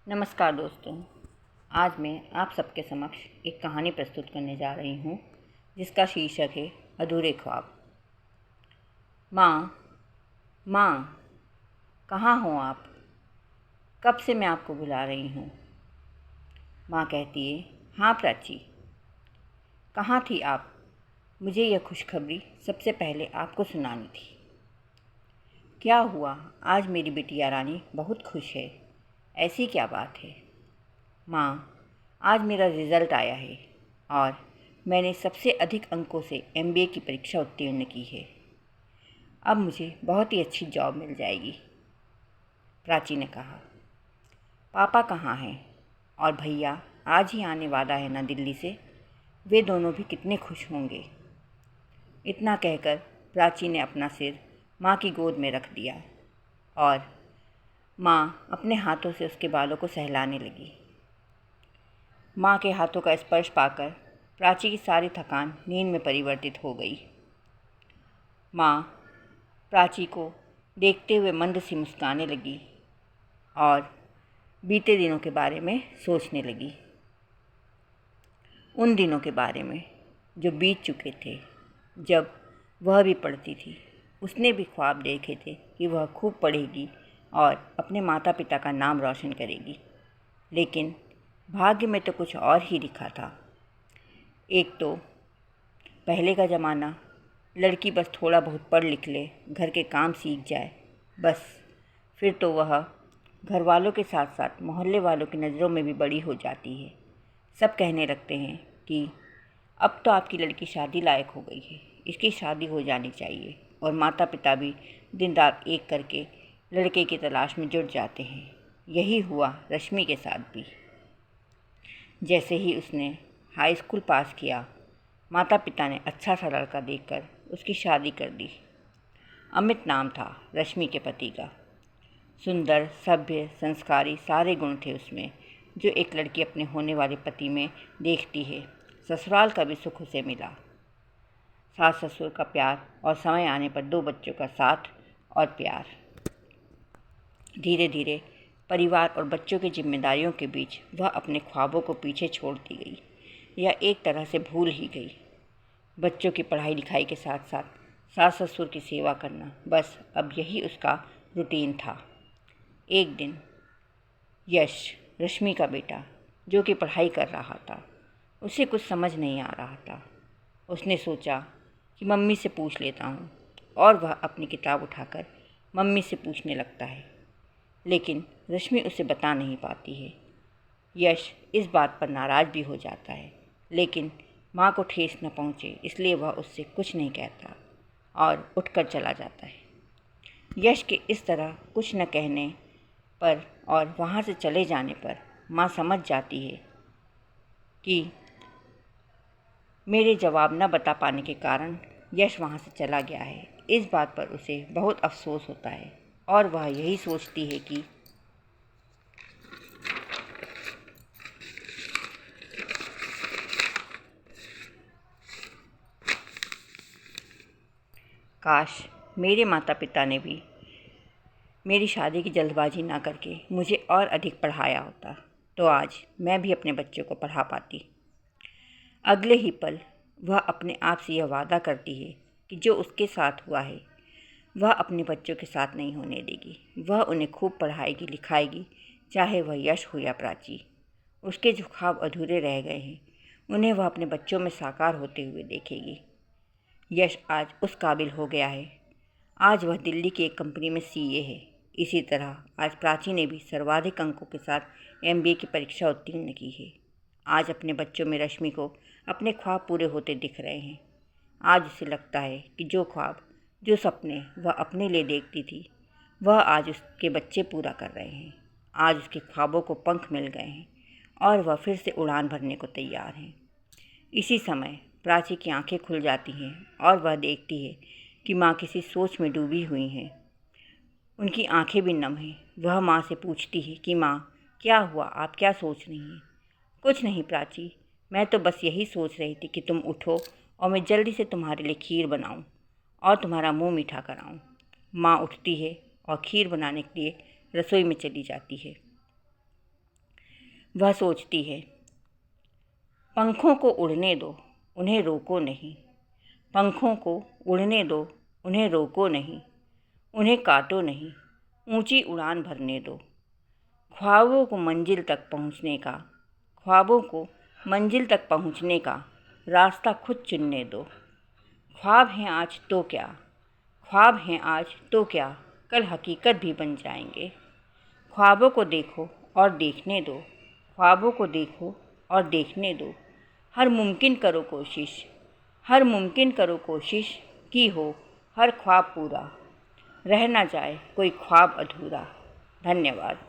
नमस्कार दोस्तों। आज मैं आप सबके समक्ष एक कहानी प्रस्तुत करने जा रही हूँ जिसका शीर्षक है अधूरे ख्वाब। माँ, माँ, कहाँ हो आप? कब से मैं आपको बुला रही हूँ। माँ कहती है, हाँ प्राची, कहाँ थी आप? मुझे यह खुशखबरी सबसे पहले आपको सुनानी थी। क्या हुआ? आज मेरी बिटिया रानी बहुत खुश है। ऐसी क्या बात है? माँ, आज मेरा रिज़ल्ट आया है और मैंने सबसे अधिक अंकों से एमबीए की परीक्षा उत्तीर्ण की है। अब मुझे बहुत ही अच्छी जॉब मिल जाएगी। प्राची ने कहा। पापा कहाँ हैं? और भैया आज ही आने वाला है ना दिल्ली से। वे दोनों भी कितने खुश होंगे। इतना कहकर प्राची ने अपना सिर माँ की गोद में रख दिया और माँ अपने हाथों से उसके बालों को सहलाने लगी। माँ के हाथों का स्पर्श पाकर प्राची की सारी थकान नींद में परिवर्तित हो गई। माँ प्राची को देखते हुए मंद सी मुस्कुराने लगी और बीते दिनों के बारे में सोचने लगी। उन दिनों के बारे में जो बीत चुके थे, जब वह भी पढ़ती थी। उसने भी ख्वाब देखे थे कि वह खूब पढ़ेगी और अपने माता पिता का नाम रोशन करेगी, लेकिन भाग्य में तो कुछ और ही लिखा था। एक तो पहले का ज़माना, लड़की बस थोड़ा बहुत पढ़ लिख ले, घर के काम सीख जाए, बस फिर तो वह घर वालों के साथ साथ मोहल्ले वालों की नज़रों में भी बड़ी हो जाती है। सब कहने लगते हैं कि अब तो आपकी लड़की शादी लायक हो गई है, इसकी शादी हो जानी चाहिए। और माता पिता भी दिन रात एक करके लड़के की तलाश में जुट जाते हैं। यही हुआ रश्मि के साथ भी। जैसे ही उसने हाई स्कूल पास किया, माता पिता ने अच्छा सा लड़का देखकर उसकी शादी कर दी। अमित नाम था रश्मि के पति का। सुंदर, सभ्य, संस्कारी सारे गुण थे उसमें, जो एक लड़की अपने होने वाले पति में देखती है। ससुराल का भी सुख उसे मिला। सास ससुर का प्यार और समय आने पर 2 बच्चों का साथ और प्यार। धीरे धीरे परिवार और बच्चों की जिम्मेदारियों के बीच वह अपने ख्वाबों को पीछे छोड़ती गई, या एक तरह से भूल ही गई। बच्चों की पढ़ाई लिखाई के साथ साथ सास ससुर की सेवा करना, बस अब यही उसका रूटीन था। एक दिन यश, रश्मि का बेटा, जो कि पढ़ाई कर रहा था, उसे कुछ समझ नहीं आ रहा था। उसने सोचा कि मम्मी से पूछ लेता हूँ, और वह अपनी किताब उठाकर मम्मी से पूछने लगता है, लेकिन रश्मि उसे बता नहीं पाती है। यश इस बात पर नाराज़ भी हो जाता है, लेकिन माँ को ठेस न पहुँचे इसलिए वह उससे कुछ नहीं कहता और उठकर चला जाता है। यश के इस तरह कुछ न कहने पर और वहाँ से चले जाने पर माँ समझ जाती है कि मेरे जवाब न बता पाने के कारण यश वहाँ से चला गया है। इस बात पर उसे बहुत अफसोस होता है और वह यही सोचती है कि काश मेरे माता पिता ने भी मेरी शादी की जल्दबाजी ना करके मुझे और अधिक पढ़ाया होता, तो आज मैं भी अपने बच्चों को पढ़ा पाती। अगले ही पल वह अपने आप से यह वादा करती है कि जो उसके साथ हुआ है वह अपने बच्चों के साथ नहीं होने देगी। वह उन्हें खूब पढ़ाएगी लिखाएगी, चाहे वह यश हो या प्राची। उसके जो ख्वाब अधूरे रह गए हैं, उन्हें वह अपने बच्चों में साकार होते हुए देखेगी। यश आज उस काबिल हो गया है। आज वह दिल्ली की एक कंपनी में सीए है। इसी तरह आज प्राची ने भी सर्वाधिक अंकों के साथ एमबीए की परीक्षा उत्तीर्ण की है। आज अपने बच्चों में रश्मि को अपने ख्वाब पूरे होते दिख रहे हैं। आज उसे लगता है कि जो ख्वाब, जो सपने वह अपने लिए देखती थी, वह आज उसके बच्चे पूरा कर रहे हैं। आज उसके ख्वाबों को पंख मिल गए हैं और वह फिर से उड़ान भरने को तैयार है। इसी समय प्राची की आंखें खुल जाती हैं और वह देखती है कि माँ किसी सोच में डूबी हुई हैं। उनकी आंखें भी नम हैं। वह माँ से पूछती है कि माँ, क्या हुआ? आप क्या सोच रही हैं? कुछ नहीं प्राची, मैं तो बस यही सोच रही थी कि तुम उठो और मैं जल्दी से तुम्हारे लिए खीर बनाऊं और तुम्हारा मुंह मीठा कराऊं। माँ उठती है और खीर बनाने के लिए रसोई में चली जाती है। वह सोचती है, पंखों को उड़ने दो, उन्हें रोको नहीं। पंखों को उड़ने दो, उन्हें रोको नहीं। उन्हें काटो नहीं, ऊंची उड़ान भरने दो। ख्वाबों को मंजिल तक पहुंचने का, ख्वाबों को मंजिल तक पहुंचने का रास्ता खुद चुनने दो। ख्वाब हैं आज तो क्या, ख्वाब हैं आज तो क्या, कल हकीकत भी बन जाएंगे। ख्वाबों को देखो और देखने दो, ख्वाबों को देखो और देखने दो। हर मुमकिन करो कोशिश, हर मुमकिन करो कोशिश की हो हर ख्वाब पूरा, रह ना जाए कोई ख्वाब अधूरा। धन्यवाद।